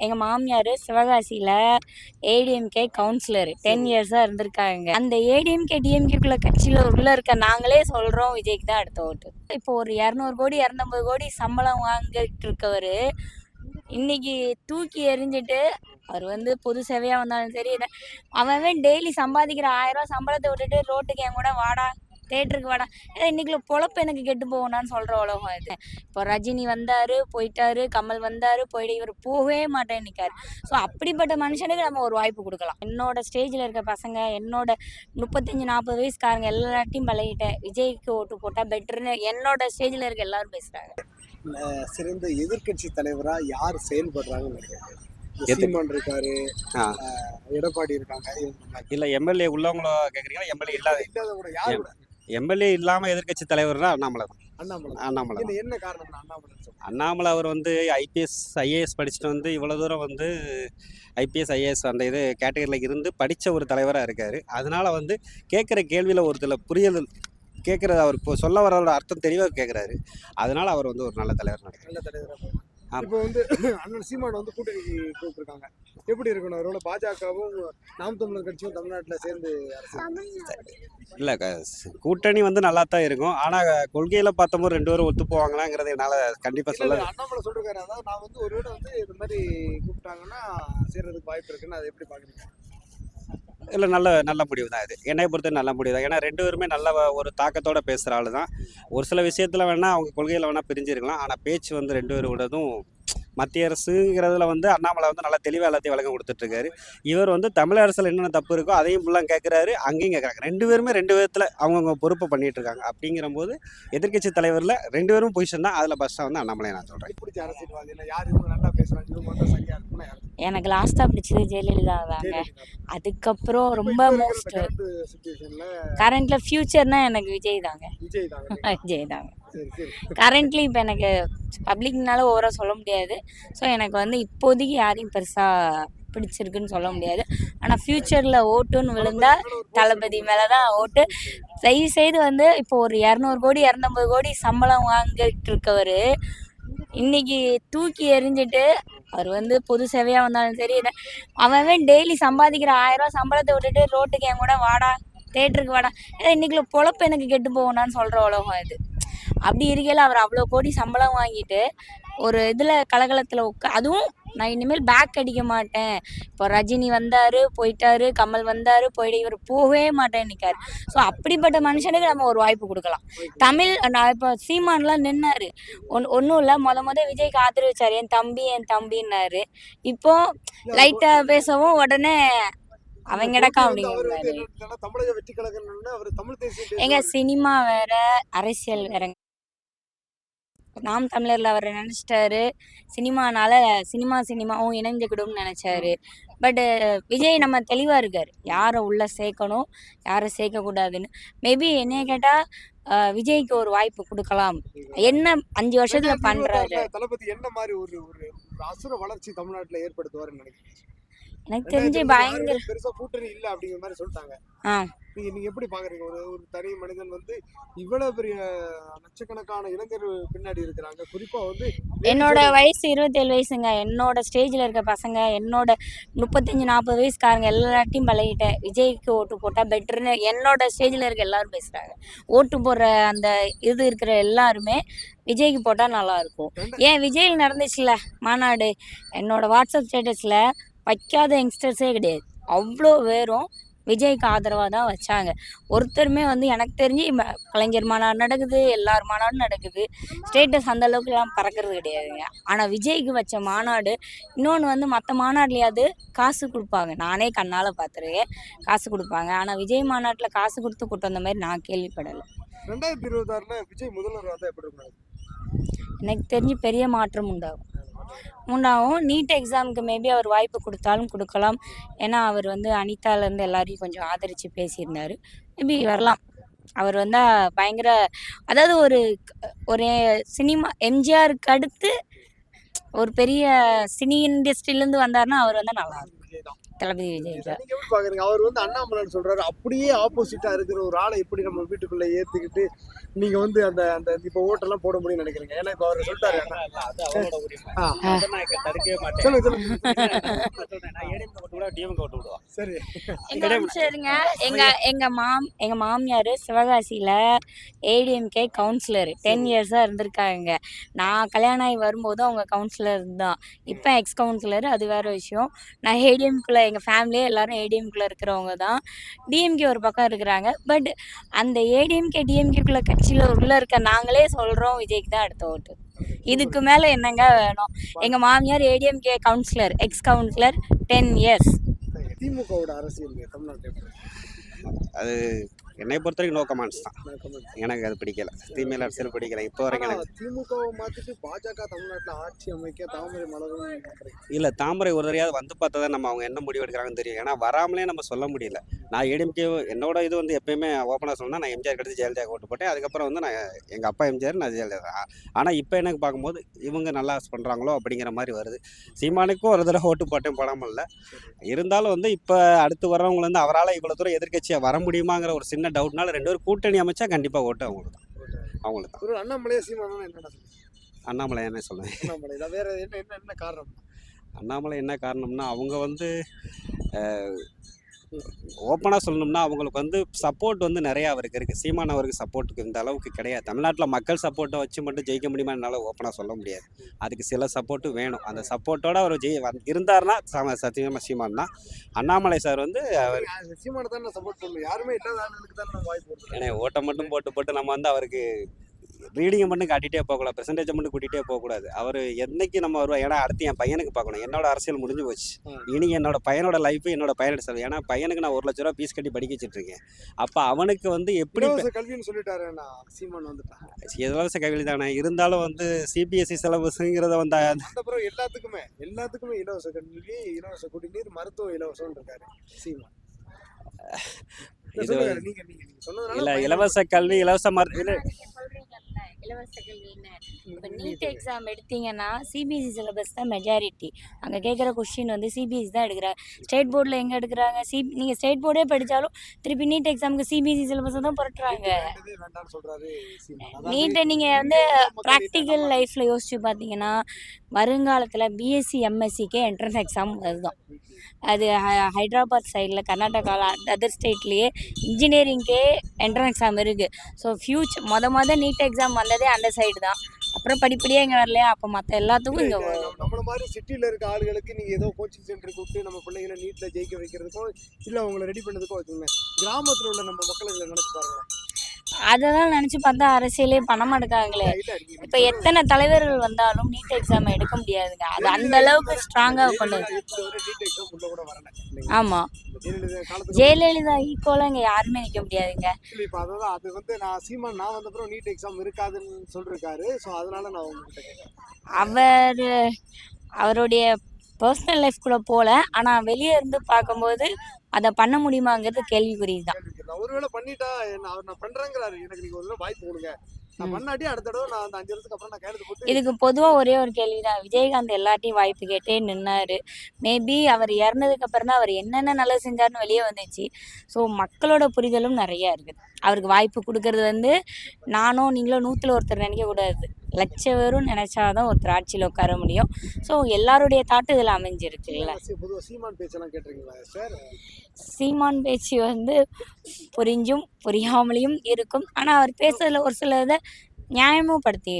எங்க மாமியார் சிவகாசியில ஏடிஎம்கே கவுன்சிலர் 10 இயர்ஸா இருந்திருக்காங்க. அந்த ஏடிஎம்கே டிஎம்கேக்குள்ள கட்சியில உள்ள இருக்க நாங்களே சொல்றோம் விஜய்க்கு தான் அடுத்த ஓட்டு. இப்போ ஒரு 200 கோடி 250 கோடி சம்பளம் வாங்கிட்டு இருக்கவரு இன்னைக்கு தூக்கி எறிஞ்சிட்டு அவர் வந்து பொது சேவையா வந்தாலும் சரி, அவன் டெய்லி சம்பாதிக்கிற 1000 ரூபாய் சம்பளத்தை விட்டுட்டு ரோட்டுக்கு என் கூட வாடா, தேட்டருக்கு வாடா, ஏன்னா இன்னைக்குள்ள பொழப்பு எனக்கு கெட்டு போகணும்னு சொல்ற உலகம் இது. இப்போ ரஜினி வந்தாரு போயிட்டாரு, கமல் வந்தாரு போயிட்டு, இவர் போகவே மாட்டேன்னு நிற்காரு. ஸோ அப்படிப்பட்ட மனுஷனுக்கு நம்ம ஒரு வாய்ப்பு கொடுக்கலாம். என்னோட ஸ்டேஜில் இருக்க பசங்க, என்னோட 35-40 வயசுக்காரங்க எல்லாத்தையும் பழகிட்டேன். விஜய்க்கு ஓட்டு போட்டால் பெட்டர்னு என்னோட ஸ்டேஜில் இருக்க எல்லாரும் பேசுகிறாங்க. சிறந்த எதிர்கட்சி தலைவரா யார் செயல்படுறாங்கன்னு நினைக்கிறேன். சீமான் இருக்காரு, எடப்பாடி இருக்காங்க. இல்ல எம்எல்ஏ உள்ளவங்கள கேக்குறீங்களா? எம்எல்ஏ இல்லாத எம்எல்ஏ இல்லாம எதிர்கட்சி தலைவர்னா அண்ணாமலை தான். அண்ணாமலை என்ன காரணம்? அண்ணாமலை அவர் வந்து ஐபிஎஸ் ஐஏஎஸ் படிச்சுட்டு வந்து இவ்வளவு தூரம் வந்து ஐபிஎஸ் ஐஏஎஸ் அந்த இது கேட்டகரியில் இருந்து படித்த ஒரு தலைவராக இருக்கார். அதனால வந்து கேட்குற கேள்வியில் ஒருத்தர் புரியல் கேட்குறது, அவர் இப்போ சொல்ல வரோட அர்த்தம் தெளிவாக கேட்குறாரு. அதனால அவர் வந்து ஒரு நல்ல தலைவர் நினைக்கிறேன். நல்ல தலைவராக இப்போ வந்து அண்ணன் சீமான் வந்து கூட்டணி கூப்பிட்டுருக்காங்க. எப்படி இருக்கணும்? அவரோட பாஜகவும் நாம் தமிழர் கட்சியும் தமிழ்நாட்டில் சேர்ந்து இல்லை கூட்டணி வந்து நல்லா தான் இருக்கும். ஆனால் கொள்கையில் பார்த்தபோது 2 பேரும் ஒத்து போவாங்களாங்கிறது என்னால் கண்டிப்பாக சொல்ல. அண்ணாமலை சொல்லிருக்காரு, அதாவது நான் வந்து ஒரு விட வந்து இந்த மாதிரி கூப்பிட்டாங்கன்னா சேர்றதுக்கு வாய்ப்பு இருக்குன்னு. அதை எப்படி பார்க்குறீங்க? இல்லை நல்ல முடிவு தான் இது. என்னை பொறுத்த நல்ல முடிவு தான். ஏன்னா 2 பேருமே நல்ல ஒரு தாக்கத்தோட பேசுகிற ஆள் தான். ஒரு சில விஷயத்தில் வேணால் அவங்க கொள்கையில் வேணால் பிரிஞ்சிருக்கலாம். ஆனால் பேச்சு வந்து 2 பேரோடதும் மத்திய அரசுங்கிறதுல வந்து அண்ணாமலை வந்து நல்லா தெளிவாக எல்லாத்தையும் விளக்கம் கொடுத்துட்ருக்காரு. இவர் வந்து தமிழ் அரசில் என்னென்ன தப்பு இருக்கோ அதையும் ஃபுல்லாக கேட்குறாரு, அங்கேயும் கேட்குறாங்க. 2 பேருமே 2 விதத்தில் அவங்கவுங்க பொறுப்பை பண்ணிகிட்டு இருக்காங்க. அப்படிங்கிற போது எதிர்கட்சி தலைவரில் 2 பேரும் பொசிஷன் தான். அதில் ஃபஸ்ட்டாக வந்து அண்ணாமலை நான் சொல்கிறேன். எனக்கு லாஸ்ட்டாக பிடிச்சது ஜெயலலிதா தாங்க. அதுக்கப்புறம் ரொம்ப மோஸ்ட் கரண்ட்ல ஃபியூச்சர்னா எனக்கு விஜய் தாங்க. விஜய் தாங்க கரண்ட்லி. இப்போ எனக்கு பப்ளிக்னால ஓவராக சொல்ல முடியாது. ஸோ எனக்கு வந்து இப்போதைக்கு யாரையும் பெருசாக பிடிச்சிருக்குன்னு சொல்ல முடியாது. ஆனால் ஃப்யூச்சரில் ஓட்டுன்னு விழுந்தா தளபதி மேலே தான் ஓட்டு. தயவு செய்து வந்து இப்போ ஒரு 200 கோடி 250 கோடி சம்பளம் வாங்கிட்டு இருக்கவர் இன்னைக்கு தூக்கி எறிஞ்சிட்டு அவர் வந்து பொது சேவையாக வந்தாலும் சரி, அவன் டெய்லி சம்பாதிக்கிற 1000 ரூபாய் சம்பளத்தை விட்டுட்டு ரோட்டுக்கு என் கூட வாடா, தேட்டருக்கு வாடா, ஏன்னா இன்னைக்குள்ள பொழப்பு எனக்கு கெட்டு போகணும்னு சொல்கிற உலகம் இது. அப்படி இருக்கையில் அவர் அவ்வளோ கோடி சம்பளம் வாங்கிட்டு ஒரு இதில் கலகலத்தில் அதுவும் நான் இனிமேல் பேக் அடிக்க மாட்டேன். இப்போ ரஜினி வந்தார் போயிட்டாரு, கமல் வந்தார் போயிட்டு, இவர் போகவே மாட்டேன்னு நிற்காரு. ஸோ அப்படிப்பட்ட மனுஷனுக்கு நம்ம ஒரு வாய்ப்பு கொடுக்கலாம். நான் இப்போ சீமான்லாம் நின்னாரு, ஒன்றும் இல்லை, முத விஜய்க்கு ஆதரவிச்சார், என் தம்பின்னாரு. இப்போ லைட்டாக பேசவும் உடனே அவங்க இடக்கா அப்படிங்கிறாரு. எங்க சினிமா வேற அரசியல் வேற. நாம் தமிழர்ல அவர் நினைச்சிட்டாரு சினிமானால சினிமாவும் இணைஞ்சுக்கிடும்னு நினைச்சாரு. பட் விஜய் நம்ம தெளிவா இருக்காரு, யாரை உள்ள சேர்க்கணும் யாரை சேர்க்கக்கூடாதுன்னு. மேபி என்னைய கேட்டா விஜய்க்கு ஒரு வாய்ப்பு கொடுக்கலாம். என்ன 5 வருஷத்துல பண்றாரு. தளபதி என்ன மாதிரி ஒரு அசுர வளர்ச்சி தமிழ்நாட்டுல ஏற்படுத்துவாருன்னு நினைக்கிறேன். எனக்கு தெரிஞ்சு பயங்கர பெருசா கூட்டணி இல்ல அப்படிங்கிற மாதிரி சொல்லிட்டாங்க. நீங்க எப்படி பாக்குறீங்க? ஒரு தனி மனிதன் வந்து இவ்வளவு பெரிய லட்சக்கணக்கான இளைஞர் பின்னாடி இருக்கிறாங்க. குறிப்பா வந்து என்னோட வயசு 27 வயசுங்க. என்னோட ஸ்டேஜ்ல இருக்க பசங்க, என்னோட 35-40 வயசுக்காரங்க எல்லாத்தையும் பழகிட்டேன். விஜய்க்கு ஓட்டு போட்டா பெட்டர்னு என்னோட ஸ்டேஜ்ல இருக்க எல்லாரும் பேசுறாங்க. ஓட்டு போடுற அந்த இது இருக்கிற எல்லாருமே விஜய்க்கு போட்டா நல்லா இருக்கும். ஏன் விஜய் நடந்துச்சுல மாநாடு, என்னோட வாட்ஸ்அப் ஸ்டேட்டஸ்ல வைக்காத யங்ஸ்டர்ஸே கிடையாது. அவ்வளோ பேரும் விஜய்க்கு ஆதரவாக தான் வச்சாங்க. ஒருத்தருமே வந்து எனக்கு தெரிஞ்சு கலைஞர் மாநாடு நடக்குது, எல்லார் மாநாடும் நடக்குது, ஸ்டேட்டஸ் அந்த அளவுக்குலாம் பறக்கிறது கிடையாதுங்க. ஆனால் விஜய்க்கு வச்ச மாநாடு இன்னொன்று வந்து மற்ற மாநாடுலையாவது காசு கொடுப்பாங்க. நானே கண்ணால் பார்த்துருக்கேன், காசு கொடுப்பாங்க. ஆனால் விஜய் மாநாட்டில் காசு கொடுத்து கூட்டு வந்த மாதிரி நான் கேள்விப்படலை. 2026 விஜய் முதல்வராக தான் எப்படி இருக்கும்? எனக்கு தெரிஞ்சு பெரிய மாற்றம் உண்டாகும். நீட் எக்ஸாமுக்கு மேபி அவர் வாய்ப்பு கொடுத்தாலும் கொடுக்கலாம். ஏன்னா அவர் வந்து அனிதாலேருந்து எல்லாரையும் கொஞ்சம் ஆதரித்து பேசியிருந்தார். மேபி வரலாம். அவர் வந்தால் பயங்கர, அதாவது ஒரு சினிமா எம்ஜிஆருக்கு அடுத்து ஒரு பெரிய சினி இண்டஸ்ட்ரியிலேருந்து வந்தார்னா அவர் வந்தால் நல்லாயிருக்கும். தளபதி விஜய் சார். நீங்க எப்படி பாக்குறீங்க? அவர் வந்து அண்ணாமலைன்னு சொல்றாரு, அப்படியே ஆப்போசிட்டா இருக்கிற ஒரு ஆளை எப்படி நம்ம வீட்டுக்குள்ள ஏத்துக்கிட்டு நீங்க வந்து அந்த அந்த இப்ப ஓட்டெல்லாம் போட முடியும்னு நினைக்கிறீங்க? ஏன்னா இப்ப அவர் சொல்லிட்டாரு. சொல்லுங்க சொல்லுங்க. சரி. சரிங்க. எங்க மாமியார் சிவகாசியில ஏடிஎம்கே கவுன்சிலர் 10 இயர்ஸா இருந்திருக்காங்க. நான் கல்யாணம் ஆகி வரும்போது அவங்க கவுன்சிலர் தான். இப்போ எக்ஸ் கவுன்சிலர், அது வேற விஷயம். நான் ஏடிஎம்குள்ள எங்க ஃபேமிலியே எல்லாரும் ஏடிஎம்குள்ள இருக்கிறவங்க தான். டிஎம்கே ஒரு பக்கம் இருக்கிறாங்க. பட் அந்த ஏடிஎம்கே டிஎம்கேக்குள்ள கட்சியில உள்ள இருக்க நாங்களே சொல்றோம் விஜய்க்கு தான் அடுத்த ஓட்டு. இதுக்கு மேல என்னங்க வேணும்? எங்க மாமியார் ADMK councillor, X councillor 10 years. திமுகவோட அரசியல் தமிழ்நாட்டில் அது என்னை பொறுத்த வரைக்கும் நோ கமெண்ட்ஸ் தான். எனக்கு அது பிடிக்கல, தீமையில அரசியல் பிடிக்கல இப்போ வரைக்கும் எனக்கு. திமுகவை மாத்திட்டு பாஜக தமிழ்நாட்டில் ஆட்சி அமைக்க தாமரை மலரும் இல்லை, தாமரை ஒரு தடையாவது வந்து பார்த்தா தான் நம்ம அவங்க என்ன முடிவு எடுக்கிறாங்கன்னு தெரியும். ஏன்னா வராமலே நம்ம சொல்ல முடியல. நான் ஏடிஎம்கே என்னோட இது வந்து எப்பயுமே ஓப்பனாக சொன்னால் நான் எம்ஜிஆர் கடுத்து ஜெயலலிதா ஓட்டு போட்டேன். அதுக்கப்புறம் வந்து நான் எங்கள் அப்பா எம்ஜிஆர், நான் ஜெயலலிதா. ஆனால் இப்போ எனக்கு பார்க்கும்போது இவங்க நல்லா பண்ணுறாங்களோ அப்படிங்கிற மாதிரி வருது. சீமானுக்கும் ஒரு தடவை ஓட்டு போட்டேன், போடாமல் இல்லை. இருந்தாலும் வந்து இப்போ அடுத்து வர்றவங்க வந்து அவரால் இவ்வளோ தூரம் எதிர்க்கட்சியாக வர முடியுமாங்கிற ஒரு சின்ன டவுட்னால 2 பேரும் கூட்டணி அமைச்சா கண்டிப்பாக ஓட்டு அவங்களுக்கு தான். ஒரு அண்ணாமலையா சீமானும் என்ன அண்ணாமலை என்ன சொல்லுவேன்? அண்ணாமலை வேற என்ன காரணம்? அண்ணாமலை என்ன காரணம்னா அவங்க வந்து ஓப்பனாக சொல்லணும்னா அவங்களுக்கு வந்து சப்போர்ட் வந்து நிறையா அவருக்கு இருக்குது. சீமான் அவருக்கு சப்போர்ட்டுக்கு இந்த அளவுக்கு கிடையாது. தமிழ்நாட்டில் மக்கள் சப்போர்ட்டை வச்சு மட்டும் ஜெயிக்க முடியுமா என்னால் ஓப்பனாக சொல்ல முடியாது. அதுக்கு சில சப்போர்ட்டு வேணும். அந்த சப்போர்ட்டோட அவர் இருந்தார்னா சத்தியமாக சீமான் தான். அண்ணாமலை சார் வந்து அவர் சீமானை தான் சப்போர்ட் பண்ணணும். யாருமே இல்லாத ஆளுங்களுக்கு தான் நம்ம வாய்ப்பு. ஏன்னா ஓட்டை மட்டும் போட்டு நம்ம வந்து அவருக்கு ரீடிங்கை மட்டும் காட்டிகிட்டே போகக்கூடாது, பெர்சன்டேஜை மட்டும் கூட்டிகிட்டே போகக்கூடாது. அவர் என்னைக்கு நம்ம வருவா? ஏன்னா அடுத்து என் பையனுக்கு பார்க்கணும். என்னோட அரசியல் முடிஞ்சு போச்சு. இனி என்னோட பையனோட லைஃபு என்னோட பையனோட செலவு. ஏன்னா பையனுக்கு நான் 1 லட்ச ரூபா ஃபீஸ் கட்டி படிக்க வச்சுட்ருக்கேன். அப்போ அவனுக்கு வந்து எப்படி கல்வின்னு சொல்லிட்டாரு சீமான் வந்துட்டான். இலவச கல்வி தானே, இருந்தாலும் வந்து சிபிஎஸ்சி சிலபஸுங்கிறத வந்து அப்புறம் எல்லாத்துக்குமே இலவச கல்வி, இலவச குடிநீர், மருத்துவம் இலவசம் இருக்காரு சீமான். இது இல்லை, இலவச கல்வி, இலவச இலவச கல்வின்னு இப்போ நீட் எக்ஸாம் எடுத்தீங்கன்னா சிபிஎஸ்சி சிலபஸ் தான் மெஜாரிட்டி. அங்கே கேட்குற கொஸ்டின் வந்து சிபிஎஸ்சி தான் எடுக்கிறாங்க. ஸ்டேட் போர்டில் எங்கே எடுக்கிறாங்க? நீங்கள் ஸ்டேட் போர்டே படித்தாலும் திருப்பி நீட் எக்ஸாமுக்கு சிபிஎஸ்சி சிலபஸை தான் புரட்டுறாங்க. நீட்டை நீங்கள் வந்து ப்ராக்டிக்கல் லைஃப்பில் யோசிச்சு பார்த்தீங்கன்னா வருங்காலத்தில் பிஎஸ்சி எம்எஸ்சிக்கே என்ட்ரன்ஸ் எக்ஸாம் அதுதான். அது ஹைதராபாத் சைடில், கர்நாடகாவில், அதர் ஸ்டேட்லேயே இன்ஜினியரிங்கே என்ட்ரன்ஸ் எக்ஸாம் இருக்குது. ஸோ ஃபியூச்சர் மொதல் நீட் எக்ஸாம் வந்ததே அந்த சைடு தான். அப்புறம் படிப்படியே இங்கே வரலையா, அப்போ மற்ற எல்லாத்துக்கும் இங்கே நம்மள மாதிரி சிட்டியில் இருக்க ஆளுகளுக்கு நீங்கள் ஏதோ கோச்சிங் சென்டர் கூப்பிட்டு நம்ம பிள்ளைங்களை நீட்டில் ஜெயிக்க வைக்கிறதுக்கும் இல்லை அவங்களை ரெடி பண்ணதுக்கும் வச்சுக்கோங்க. கிராமத்தில் உள்ள நம்ம மக்களுங்களை நினைச்சு பாருங்க. அதெல்லாம் நினச்சி பார்த்தா அரசியலே பண்ண மாட்டேங்காங்களே. இப்போ எத்தனை தலைவர்கள் வந்தாலும் நீட் எக்ஸாம் எடுக்க முடியாதுங்க. அது அந்த அளவுக்கு ஸ்ட்ராங்காக கொண்டு. ஆமாம், ஜெயலலிதா ஈக்குவலாக இங்கே யாருமே நிற்க முடியாதுங்க. இப்போ அதான் அது வந்து நான் வந்த அப்புறம் நீட் எக்ஸாம் இருக்காதுன்னு சொல்லியிருக்காரு. ஸோ அதனால நான் உங்ககிட்ட அவருடைய பர்சனல் லைஃப்குள்ளே போகல. ஆனால் வெளியே இருந்து பார்க்கும்போது அதை பண்ண முடியுமாங்கிறது கேள்விக்குறி தான். ஒருவேளை பண்ணிட்டா நான் பண்றேங்கிறாரு. எனக்கு நீங்க ஒரு வாய்ப்பு கொடுங்க, நான் பண்ணாட்டி அடுத்த தடவை நான் அந்த 5 வருஷத்துக்கு அப்புறம் நான் கையெழுத்து போட்டு. இதுக்கு பொதுவாக ஒரே ஒரு கேள்வி தான். விஜயகாந்த் எல்லாத்தையும் வாய்ப்பு கேட்டே நின்னாரு. மேபி அவர் இறந்ததுக்கு அப்புறம் தான் அவர் என்னென்ன நல்லது செஞ்சாருன்னு வெளியே வந்துச்சு. ஸோ மக்களோட புரிதலும் நிறையா இருக்குது. அவருக்கு வாய்ப்பு கொடுக்கறது வந்து நானும் நீங்களும் 100ல் ஒருத்தர் நினைக்கக்கூடாது. லட்சம் பேரும் நினைச்சாதான் ஒருத்தர் ஆட்சியில் உட்கார முடியும். ஸோ எல்லாருடைய தாட்டு இதில் அமைஞ்சிருக்குல்ல. சீமான் பேச்செல்லாம் கேட்டிருக்கீங்களா சார்? சீமான் பேச்சு வந்து புரிஞ்சும் புரியாமலையும் இருக்கும். ஆனால் அவர் பேசுறதுல ஒரு சில இதை நியாயமும் படுத்தி